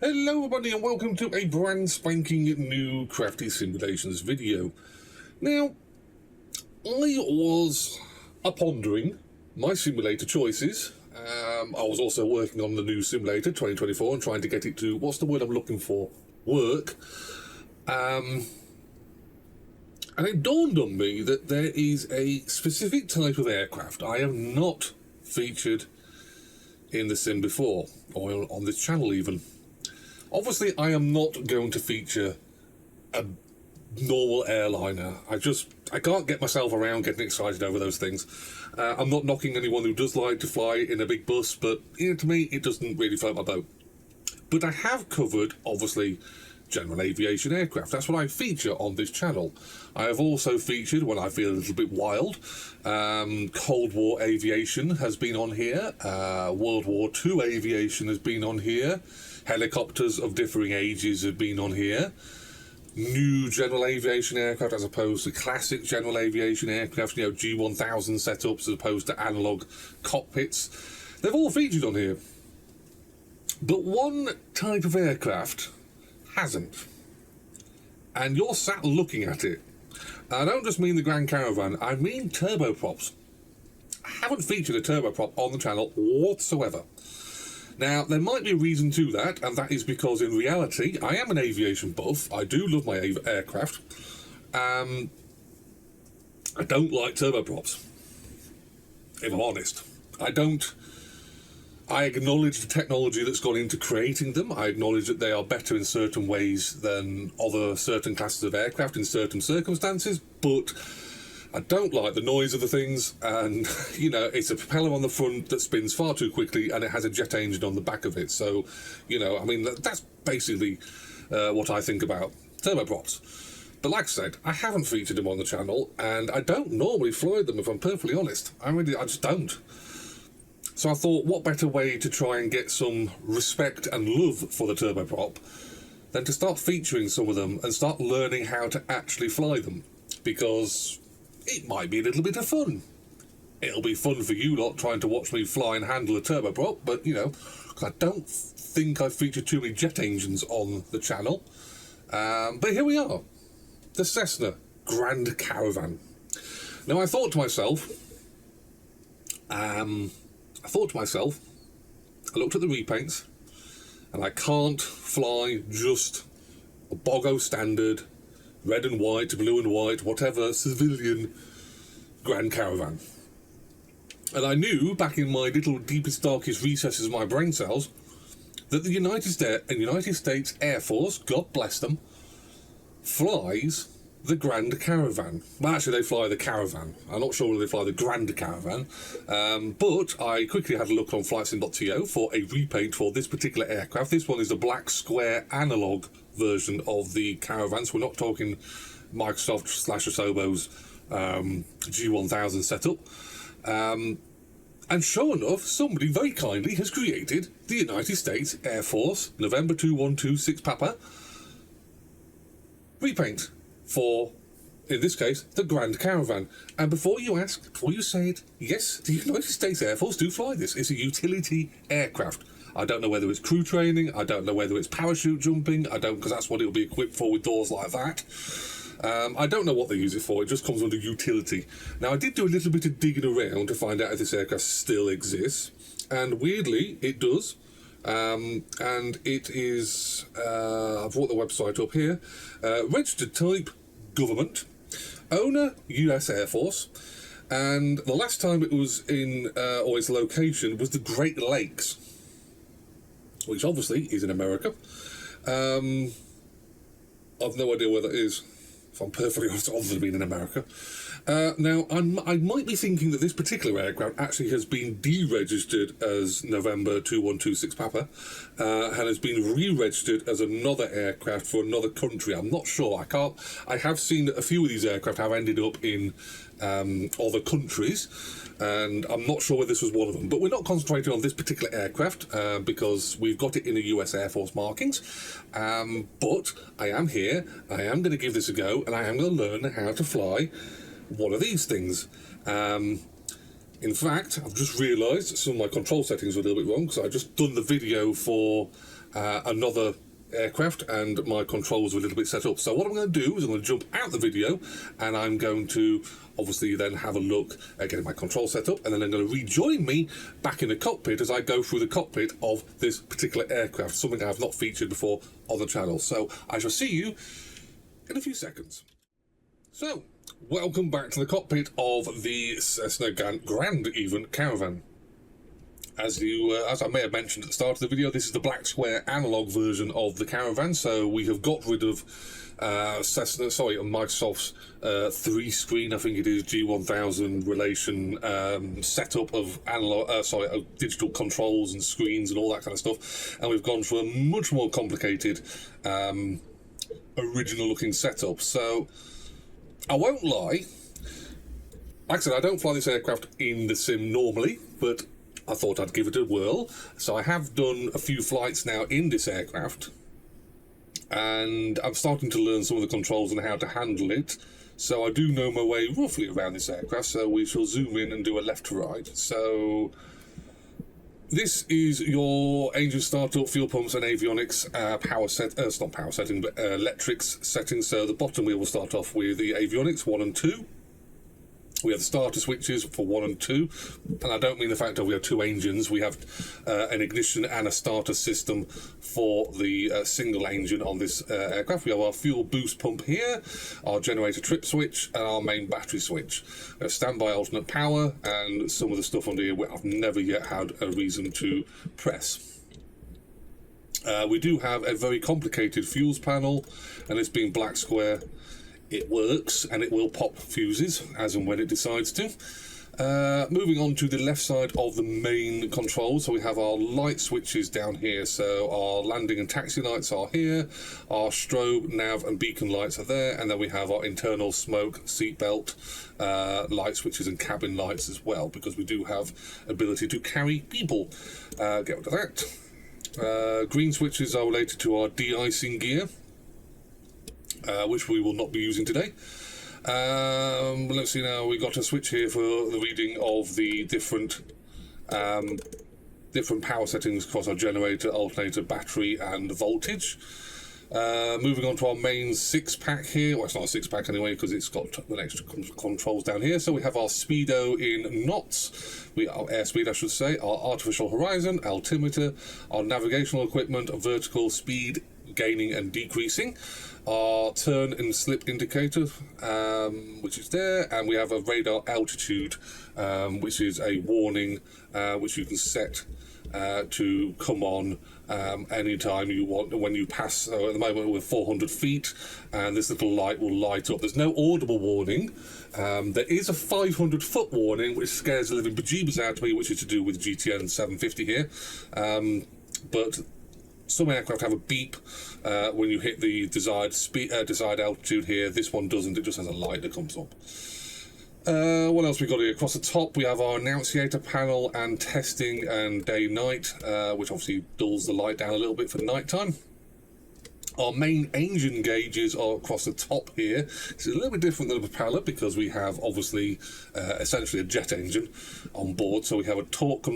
Hello everybody and welcome to a brand spanking new CraftySimulations video. Now, I was pondering my simulator choices. I was also working on the new simulator 2024 and trying to get it to, what's the word I'm looking for? Work. And it dawned on me that there is a specific type of aircraft I have not featured in the sim before, or on this channel even. Obviously, I am not going to feature a normal airliner. I can't get myself around getting excited over those things. I'm not knocking anyone who does like to fly in a big bus, but to me, it doesn't really float my boat. But I have covered, obviously, general aviation aircraft. That's what I feature on this channel. I have also featured, when I feel a little bit wild, Cold War aviation has been on here. World War II aviation has been on here. Helicopters of differing ages have been on here. New general aviation aircraft as opposed to classic general aviation aircraft, G1000 setups as opposed to analog cockpits. They've all featured on here. But one type of aircraft hasn't. And you're sat looking at it. I don't just mean the Grand Caravan, I mean turboprops. I haven't featured a turboprop on the channel whatsoever. Now, there might be a reason to that, and that is because in reality, I am an aviation buff. I do love my aircraft. I don't like turboprops, if I'm honest. I acknowledge the technology that's gone into creating them. I acknowledge that they are better in certain ways than other certain classes of aircraft in certain circumstances, but I don't like the noise of the things, and, it's a propeller on the front that spins far too quickly, and it has a jet engine on the back of it. So, that's basically what I think about turboprops. But like I said, I haven't featured them on the channel, and I don't normally fly them, if I'm perfectly honest. I just don't. So I thought, what better way to try and get some respect and love for the turboprop than to start featuring some of them and start learning how to actually fly them, because it might be a little bit of fun. It'll be fun for you lot trying to watch me fly and handle a turboprop, but, because I don't think I've featured too many jet engines on the channel. But here we are. The Cessna Grand Caravan. Now, I thought to myself, I looked at the repaints, and I can't fly just a boggo standard red and white, blue and white, whatever, civilian Grand Caravan. And I knew, back in my little deepest, darkest recesses of my brain cells, that the United States Air Force, God bless them, flies the Grand Caravan. Well, actually, they fly the Caravan. I'm not sure whether they fly the Grand Caravan. But I quickly had a look on flightsim.to for a repaint for this particular aircraft. This one is the black square analog version of the Caravan, so we're not talking Microsoft /Asobo's G1000 setup. And sure enough, somebody very kindly has created the United States Air Force November 2126 Papa repaint for, in this case, the Grand Caravan. And before you ask, before you say it, yes, the United States Air Force do fly this. It's a utility aircraft. I don't know whether it's crew training, I don't know whether it's parachute jumping, because that's what it'll be equipped for with doors like that. I don't know what they use it for, it just comes under utility. Now, I did do a little bit of digging around to find out if this aircraft still exists, and weirdly, it does. And it is, I've brought the website up here, registered type, government, owner, US Air Force, and the last time it was in, or its location, was the Great Lakes, which obviously is in America. I've no idea where that is, if I'm perfectly honest, other than being in America. Now, I might be thinking that this particular aircraft actually has been deregistered as November 2126 Papa, and has been re-registered as another aircraft for another country. I'm not sure. I have seen that a few of these aircraft have ended up in other countries, and I'm not sure whether this was one of them. But we're not concentrating on this particular aircraft because we've got it in the US Air Force markings. But I am here, I am going to give this a go, and I am going to learn how to fly one of these things. In fact, I've just realised some of my control settings were a little bit wrong, because I've just done the video for another aircraft, and my controls were a little bit set up. So what I'm going to do is I'm going to jump out the video, and I'm going to obviously then have a look at getting my control set up, and then I'm going to rejoin me back in the cockpit as I go through the cockpit of this particular aircraft, something I've not featured before on the channel. So I shall see you in a few seconds. So, welcome back to the cockpit of the Cessna Grand even Caravan. As I may have mentioned at the start of the video, this is the black square analog version of the Caravan. So we have got rid of Microsoft's 3-screen, I think it is, G1000 relation setup of of digital controls and screens and all that kind of stuff, and we've gone for a much more complicated, original-looking setup. So I won't lie. Like I said, I don't fly this aircraft in the sim normally, but I thought I'd give it a whirl. So I have done a few flights now in this aircraft, and I'm starting to learn some of the controls and how to handle it. So I do know my way roughly around this aircraft, so we shall zoom in and do a left to right. So this is your engine startup, fuel pumps and avionics electrics settings. So the bottom we will start off with the avionics 1 and 2. We have the starter switches for 1 and 2, and I don't mean the fact that we have 2 engines. We have an ignition and a starter system for the single engine on this aircraft. We have our fuel boost pump here, our generator trip switch, and our main battery switch. We have standby alternate power, and some of the stuff under here I've never yet had a reason to press. We do have a very complicated fuels panel, and it's being black square. It works, and it will pop fuses as and when it decides to. Moving on to the left side of the main controls, so we have our light switches down here. So our landing and taxi lights are here, our strobe, nav and beacon lights are there, and then we have our internal smoke, seatbelt, light switches and cabin lights as well, because we do have ability to carry people. Get rid of that. Green switches are related to our de-icing gear, which we will not be using today. Let's see now, we got a switch here for the reading of the different power settings across our generator, alternator, battery and voltage. Moving on to our main 6-pack here. Well, it's not a 6-pack anyway, because it's got the extra controls down here. So we have our speedo in knots, our airspeed I should say, our artificial horizon, altimeter, our navigational equipment, vertical speed gaining and decreasing, our turn and slip indicator, which is there, and we have a radar altitude, which is a warning, which you can set to come on anytime you want when you pass. So at the moment we're 400 feet, and this little light will light up. There's no audible warning. There is a 500-foot warning, which scares the living bejeebers out of me, which is to do with GTN 750 here. But some aircraft have a beep when you hit the desired altitude here. This one doesn't, it just has a light that comes up. What else we got here? Across the top we have our annunciator panel and testing and day-night, which obviously dulls the light down a little bit for night time. Our main engine gauges are across the top here. It's a little bit different than a propeller because we have obviously essentially a jet engine on board. So we have a torque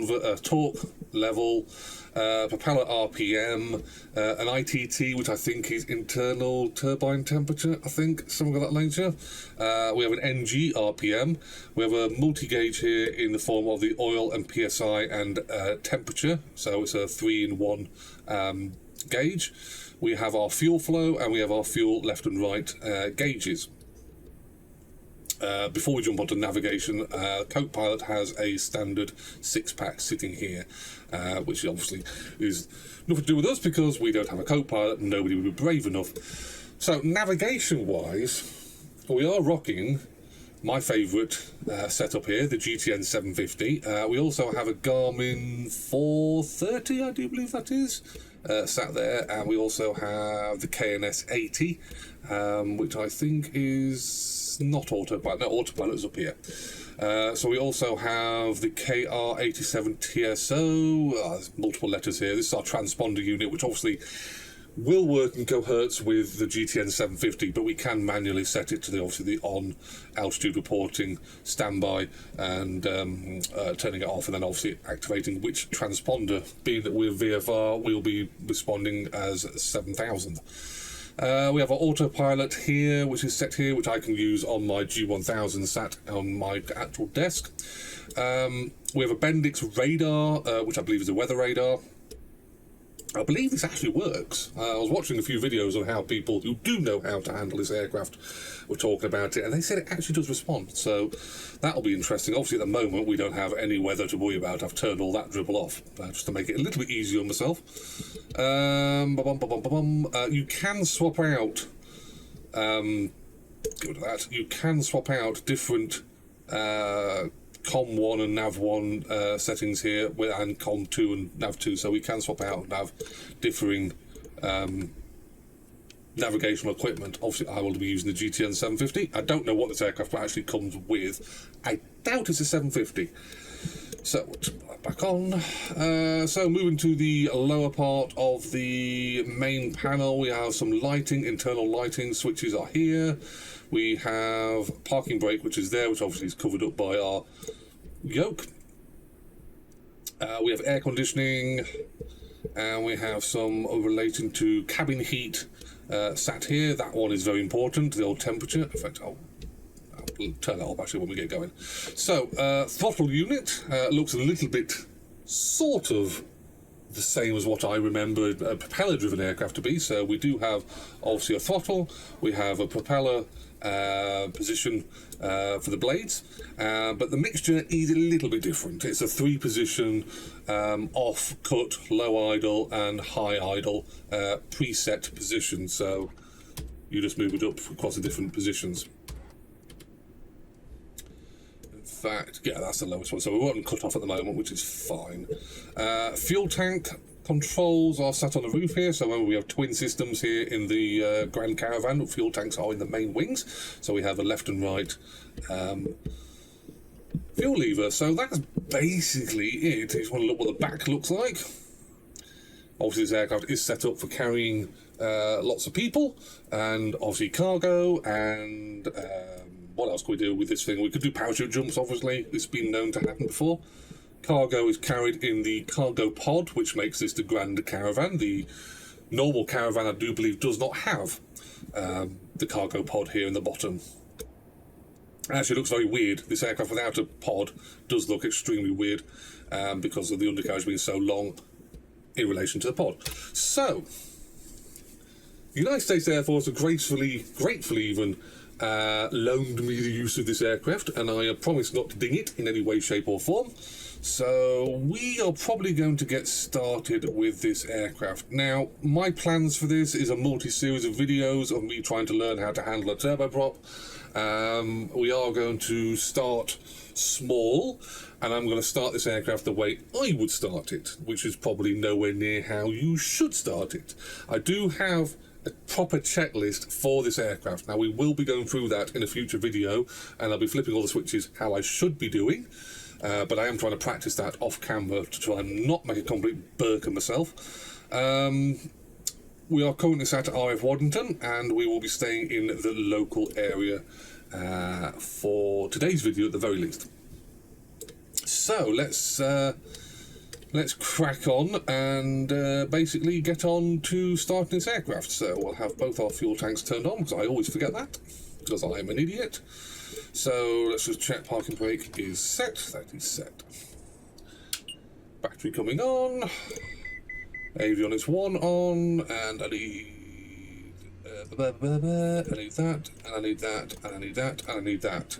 level, propeller RPM, an ITT, which I think is internal turbine temperature, I think, something of that nature. We have an NG RPM. We have a multi-gauge here in the form of the oil and PSI and temperature. So it's a 3-in-1 gauge. We have our fuel flow, and we have our fuel left and right gauges. Before we jump onto navigation, Copilot has a standard 6-pack sitting here, which obviously is nothing to do with us because we don't have a Copilot and nobody would be brave enough. So navigation-wise, we are rocking my favourite setup here, the GTN 750. We also have a Garmin 430, I do believe that is, sat there, and we also have the KNS 80, which I think is not autopilot. No, autopilot is up here. So we also have the KR87 TSO. There's multiple letters here. This is our transponder unit, which obviously will work in coherence with the GTN 750, but we can manually set it to the obviously the on altitude reporting, standby, and turning it off, and then obviously activating which transponder. Being that we're VFR, we'll be responding as 7000. We have our autopilot here, which is set here, which I can use on my G1000 sat on my actual desk. We have a Bendix radar, which I believe is a weather radar. I believe this actually works. I was watching a few videos on how people who do know how to handle this aircraft were talking about it, and they said it actually does respond, so that'll be interesting. Obviously, at the moment, we don't have any weather to worry about. I've turned all that dribble off, just to make it a little bit easier on myself. You can swap out... go to that. You can swap out different... COM1 and NAV1 settings here, and COM2 and NAV2, so we can swap out and have differing navigational equipment. Obviously, I will be using the GTN 750. I don't know what this aircraft actually comes with. I doubt it's a 750. So, back on. So, moving to the lower part of the main panel, we have some lighting, internal lighting switches are here. We have parking brake, which is there, which obviously is covered up by our yoke. We have air conditioning, and we have some relating to cabin heat sat here. That one is very important, the old temperature. In fact, I'll turn that off actually when we get going. So, throttle unit looks a little bit sort of the same as what I remember a propeller-driven aircraft to be. So we do have obviously a throttle, we have a propeller position for the blades, but the mixture is a little bit different. It's a 3-position off, cut, low idle and high idle preset position, so you just move it up across the different positions. In fact, yeah, that's the lowest one, so we won't cut off at the moment, which is fine. Fuel tank controls are sat on the roof here, so remember we have twin systems here in the Grand Caravan. Fuel tanks are in the main wings, so we have a left and right fuel lever. So that's basically it. You just want to look what the back looks like. Obviously this aircraft is set up for carrying lots of people and obviously cargo, and what else could we do with this thing? We could do parachute jumps, obviously. It's been known to happen before. Cargo is carried in the cargo pod, which makes this the Grand Caravan. The normal Caravan, I do believe, does not have the cargo pod here in the bottom. It actually looks very weird. This aircraft without a pod does look extremely weird because of the undercarriage being so long in relation to the pod. So, the United States Air Force have gratefully even, loaned me the use of this aircraft, and I promised not to ding it in any way, shape or form. So we are probably going to get started with this aircraft. Now, my plans for this is a multi-series of videos of me trying to learn how to handle a turboprop. We are going to start small, and I'm going to start this aircraft the way I would start it, which is probably nowhere near how you should start it. I do have a proper checklist for this aircraft. Now, we will be going through that in a future video, and I'll be flipping all the switches how I should be doing. But I am trying to practice that off camera to try and not make a complete burk of myself. We are currently sat at RF Waddington, and we will be staying in the local area for today's video at the very least. So let's crack on and basically get on to starting this aircraft. So we'll have both our fuel tanks turned on, because I always forget that, because I am an idiot. So let's just check parking brake is set. That is set. Battery coming on. Avionics 1 on, and I need that, and I need that, and I need that, and I need that.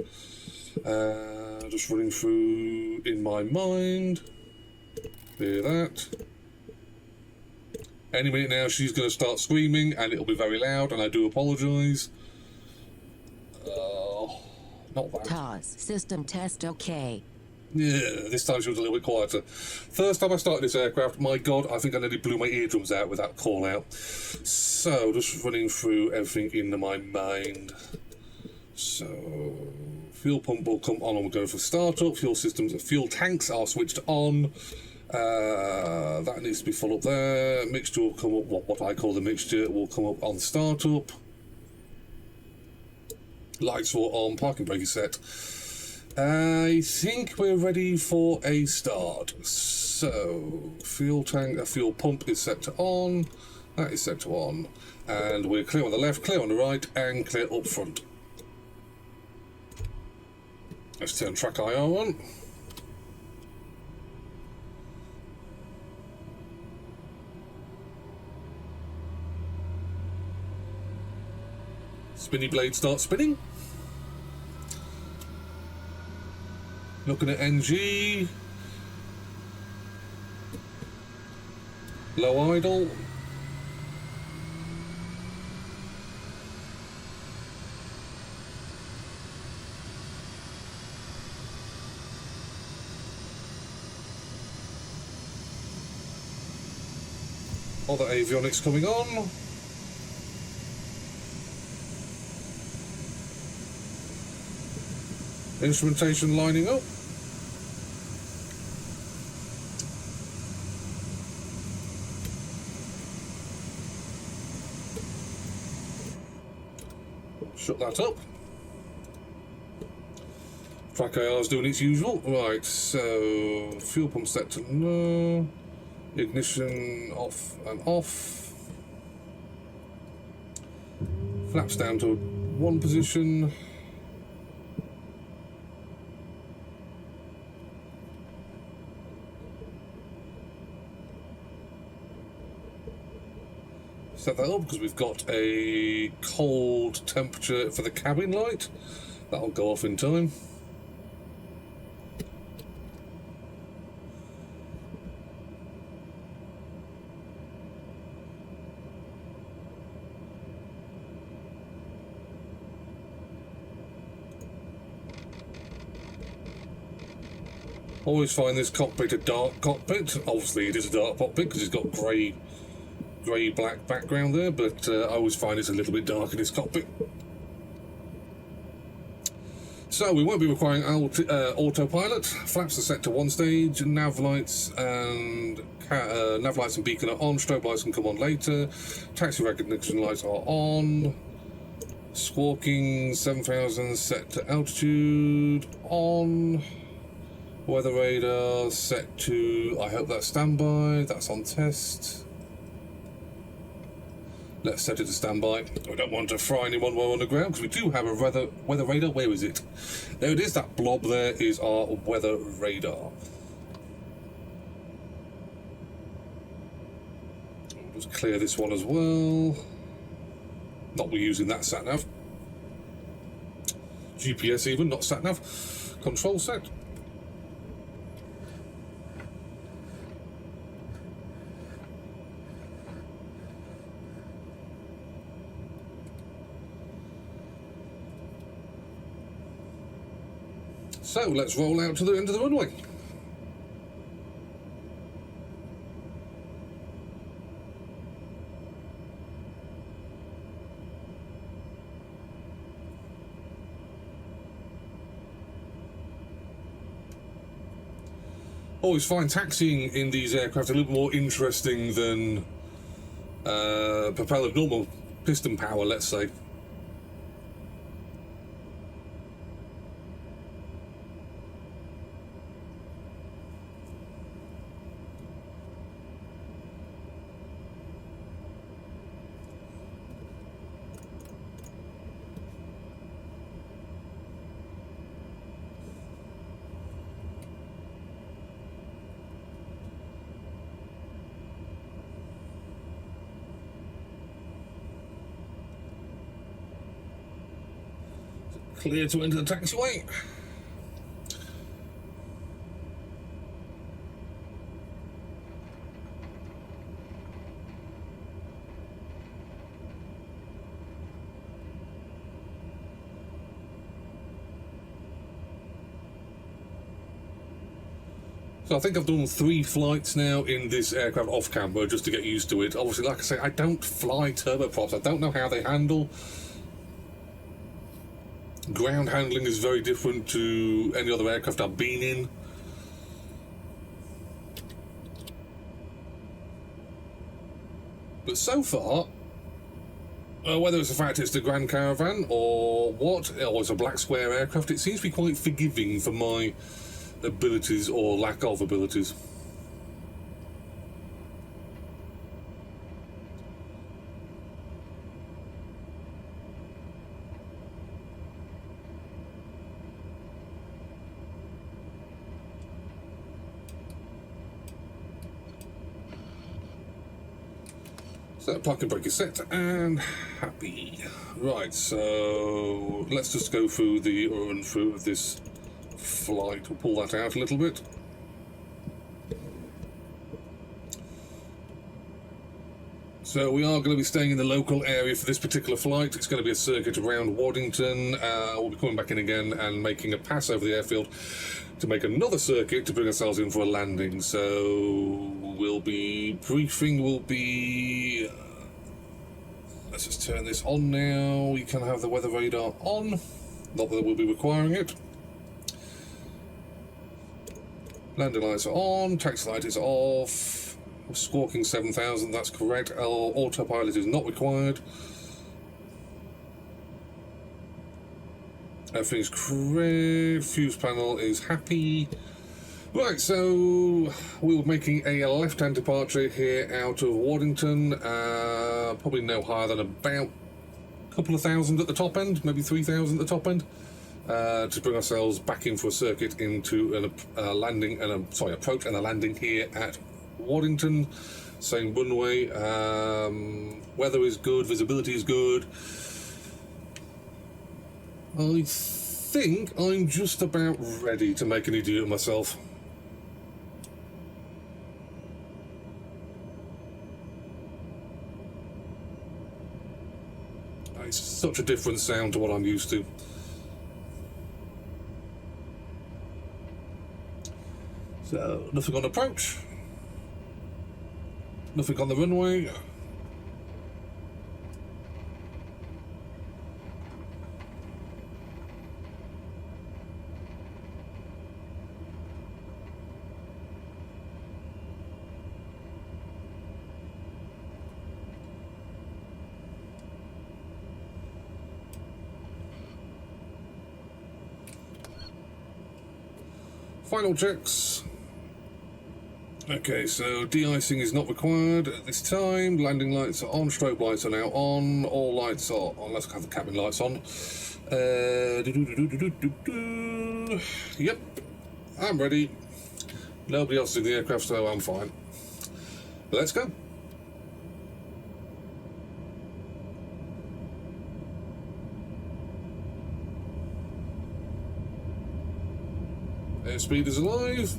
Just running through in my mind. Hear that. Any minute now she's going to start screaming, and it'll be very loud, and I do apologise. Not that. TOS, system test okay. Yeah, this time she was a little bit quieter. First time I started this aircraft, my god, I think I nearly blew my eardrums out with that call out. So, just running through everything in my mind. So, fuel pump will come on and we're going for startup. Fuel systems, fuel tanks are switched on. That needs to be full up there. Mixture will come up, what I call the mixture, will come up on startup. Lights are on, parking brake is set. I think we're ready for a start. So, fuel tank, fuel pump is set to on. That is set to on. And we're clear on the left, clear on the right, and clear up front. Let's turn Trackir on. Spinny blade starts spinning. Looking at NG. Low idle. Other avionics coming on. Instrumentation lining up. Shut that up. Trackir is doing its usual. Right, so fuel pump set to no. Ignition off and off. Flaps down to one position. Set that up because we've got a cold temperature for the cabin light. That'll go off in time. Always find this cockpit a dark cockpit. Obviously it is a dark cockpit because it's got grey-black background there, but I always find it's a little bit dark in this cockpit. So we won't be requiring autopilot. Flaps are set to one stage. Nav lights and beacon are on. Strobe lights can come on later. Taxi recognition lights are on. Squawking 7000 set to altitude on. Weather radar set to, I hope that's standby. That's on test. Let's set it to standby. We don't want to fry anyone while we're on the ground because we do have a weather radar. Where is it? There it is. That blob there is our weather radar. We'll just clear this one as well. Not we're using that sat nav. GPS even, not sat nav. Control set. So let's roll out to the end of the runway. Always find taxiing in these aircraft a little more interesting than propeller normal piston power, let's say. Clear to enter the taxiway. So I think I've done 3 flights now in this aircraft off camera just to get used to it. Obviously, like I say, I don't fly turboprops. I don't know how they handle. Ground handling is very different to any other aircraft I've been in. so far, whether it's the fact it's the Grand Caravan or what, or it's a black square aircraft, it seems to be quite forgiving for my abilities or lack of abilities. So parking brake is set and happy. Right, so let's just go through the run through of this flight. We'll pull that out a little bit. So we are going to be staying in the local area for this particular flight. It's going to be a circuit around Waddington. We'll be coming back in again and making a pass over the airfield to make another circuit to bring ourselves in for a landing. So we'll be briefing, let's just turn this on now. We can have the weather radar on, not that we'll be requiring it. Landing lights are on, taxi light is off, squawking 7000, that's correct. Autopilot is not required. Everything's correct, fuse panel is happy. Right, so we're making a left-hand departure here out of Waddington, probably no higher than about a couple of thousand at the top end, maybe 3,000 at the top end, to bring ourselves back in for a circuit into a landing and approach and a landing here at Waddington. Same runway, weather is good, visibility is good. I think I'm just about ready to make an idiot of myself. It's such a different sound to what I'm used to. So, nothing on approach. Nothing on the runway. Final checks. Okay, so de-icing is not required at this time. Landing lights are on, strobe lights are now on, all lights are on. Let's have the cabin lights on. Yep, I'm ready. Nobody else is in the aircraft, so I'm fine. Let's go. Airspeed is alive.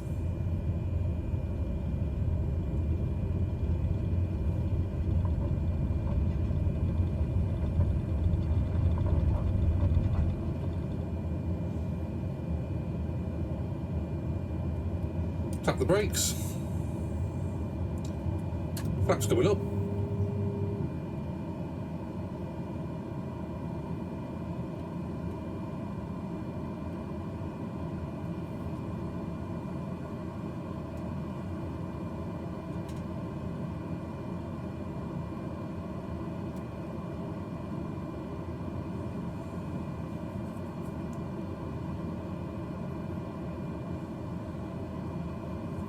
Tap the brakes. Flaps coming up.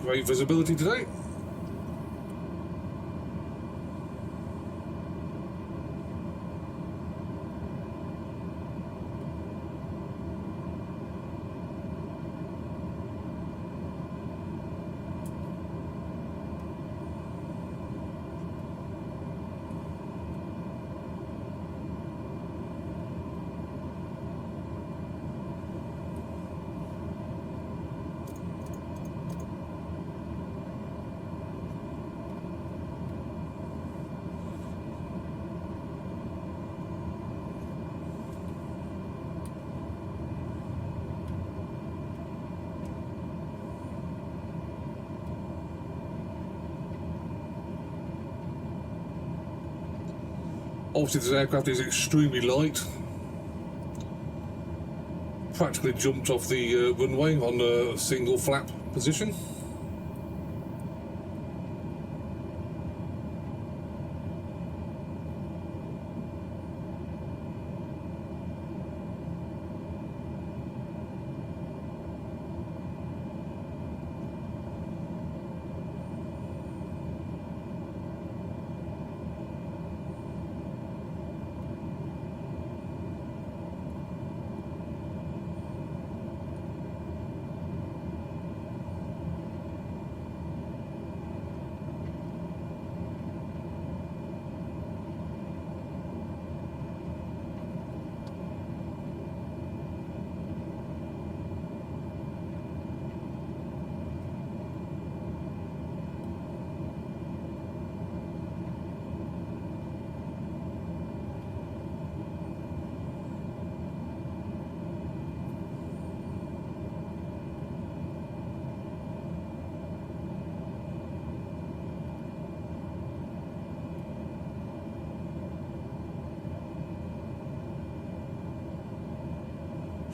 Great visibility today. Obviously this aircraft is extremely light. Practically jumped off the runway on a single flap position.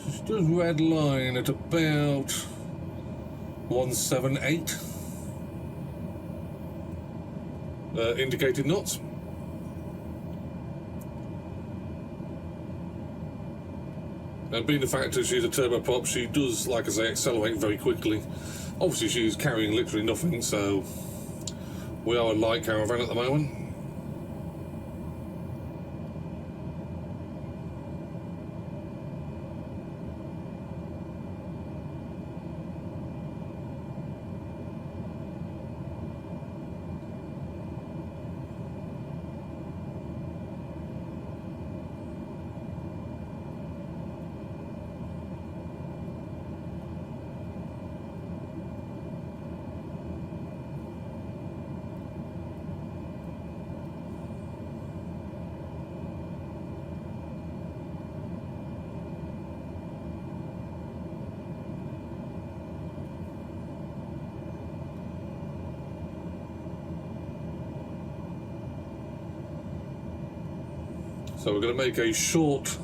Just does red line at about 178 indicated knots. And being the fact that she's a turboprop, she does, like I say, accelerate very quickly. Obviously she's carrying literally nothing, so we are a light Caravan at the moment. So we're going to make a short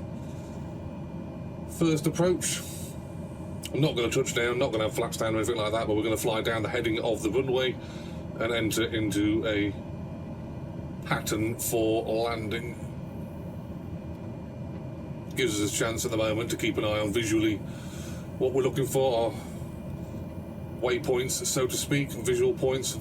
first approach. I'm not going to touch down, not going to have flaps down or anything like that, but we're going to fly down the heading of the runway and enter into a pattern for landing. Gives us a chance at the moment to keep an eye on visually what we're looking for, our waypoints, so to speak, visual points.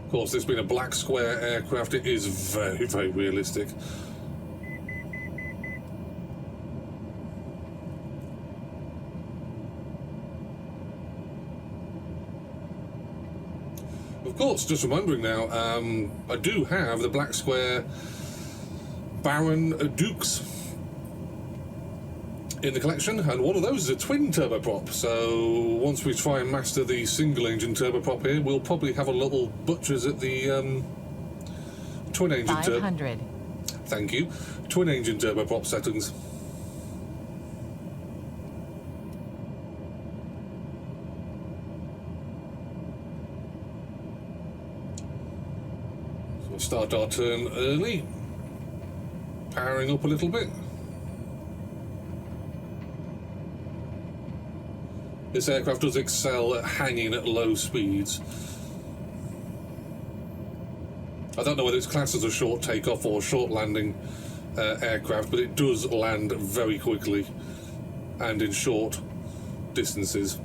Of course, this being a black square aircraft, it is very, very realistic. Of course, just remembering now, I do have the black square Baron Dukes in the collection, and one of those is a twin turboprop. So once we try and master the single engine turboprop here, we'll probably have a little butchers at the twin engine 500. Thank you. Twin engine turboprop settings. So we'll start our turn early, powering up a little bit. This aircraft does excel at hanging at low speeds. I don't know whether it's classed as a short takeoff or short landing aircraft, but it does land very quickly and in short distances.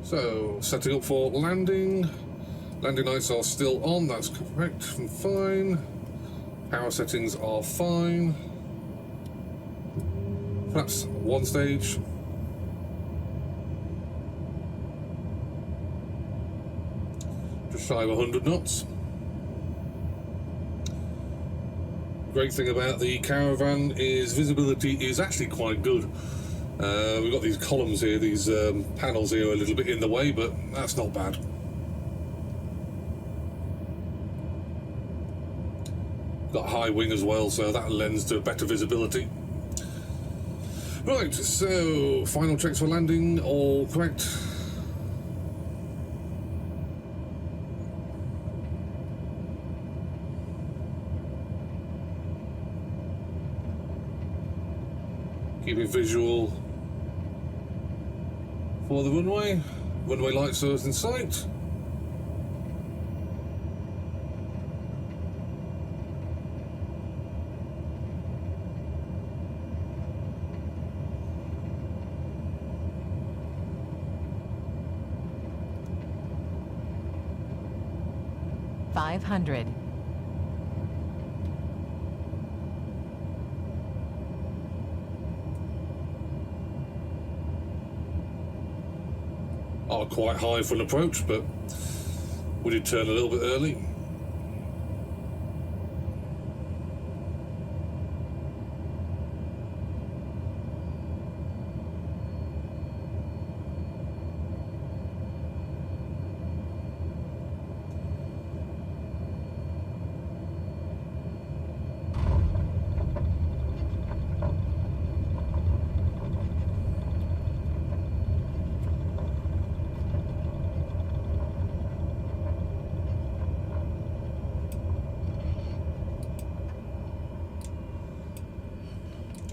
So, setting up for landing. Landing lights are still on, that's correct and fine. Power settings are fine. Flaps one stage. Just shy of 100 knots. Great thing about the Caravan is visibility is actually quite good. We've got these columns here, these panels here are a little bit in the way, but that's not bad. Got high wing as well, so that lends to better visibility. Right, so final checks for landing, all correct. Keeping visual for the runway. Runway lights are in sight. $500. Are quite high for an approach, but we did turn a little bit early.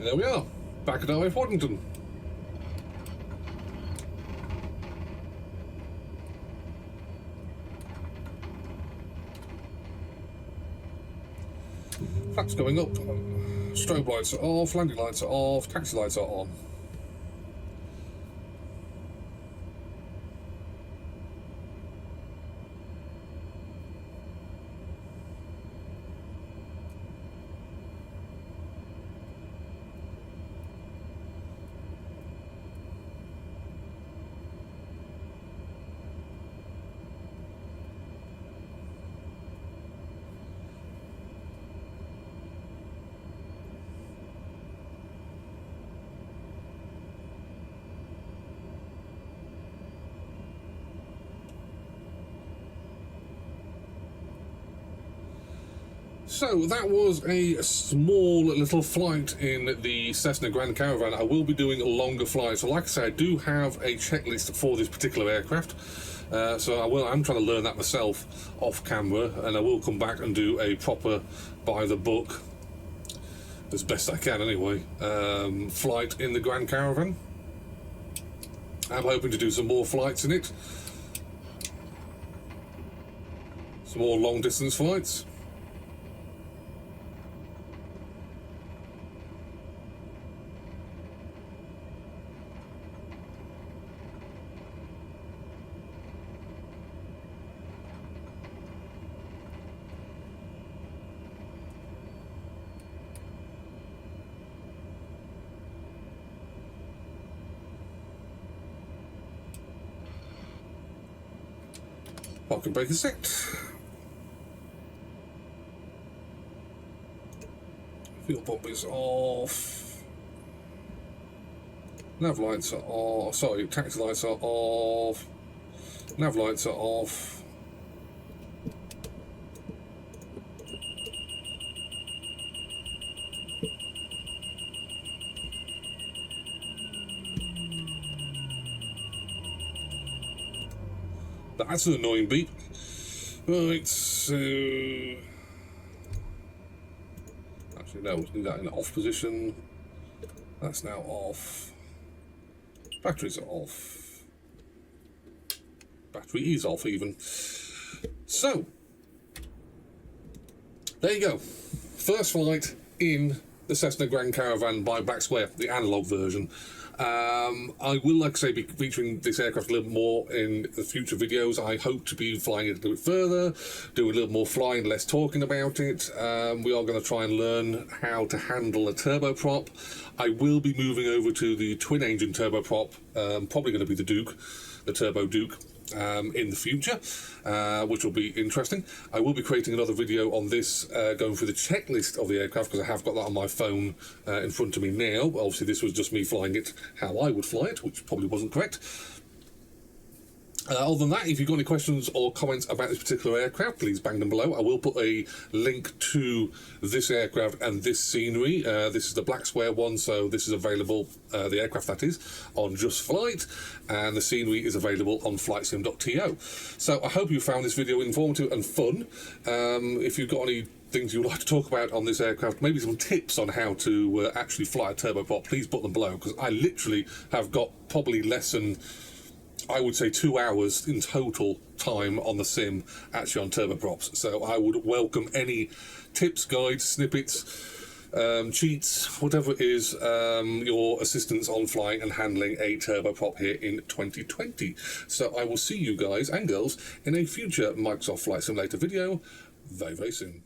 And there we are, back at RF Waddington. Flaps going up, strobe lights are off, landing lights are off, taxi lights are on. So that was a small little flight in the Cessna Grand Caravan. I will be doing a longer flight. So like I said, I do have a checklist for this particular aircraft. So I'm trying to learn that myself off camera, and I will come back and do a proper by the book, as best I can anyway, flight in the Grand Caravan. I'm hoping to do some more flights in it. Some more long distance flights. Parking brake is set. Fuel pump is off. Nav lights are off. Sorry, taxi lights are off. Nav lights are off. That's an annoying beep. Right, so... Actually, no, we'll do that in off position. That's now off. Batteries are off. Battery is off, even. So, there you go. First flight in the Cessna Grand Caravan by Black Square, the analog version. I will, like I say, be featuring this aircraft a little more in the future videos. I hope to be flying it a little bit further, do a little more flying, less talking about it. We are going to try and learn how to handle a turboprop. I will be moving over to the twin-engine turboprop, probably going to be the Duke, the Turbo Duke. In the future, which will be interesting. I will be creating another video on this, going through the checklist of the aircraft, because I have got that on my phone in front of me now. Obviously this was just me flying it how I would fly it, which probably wasn't correct. Other than that, if you've got any questions or comments about this particular aircraft, please bang them below. I will put a link to this aircraft and this scenery. This is the Black Square one, so this is available, the aircraft that is, on Just Flight, and the scenery is available on flightsim.to. So I hope you found this video informative and fun. If you've got any things you would like to talk about on this aircraft, maybe some tips on how to actually fly a turboprop, please put them below, because I literally have got probably less than, I would say, 2 hours in total time on the sim actually on turboprops. So I would welcome any tips, guides, snippets, cheats, whatever it is, your assistance on flying and handling a turboprop here in 2020. So I will see you guys and girls in a future Microsoft Flight Simulator video very, very soon.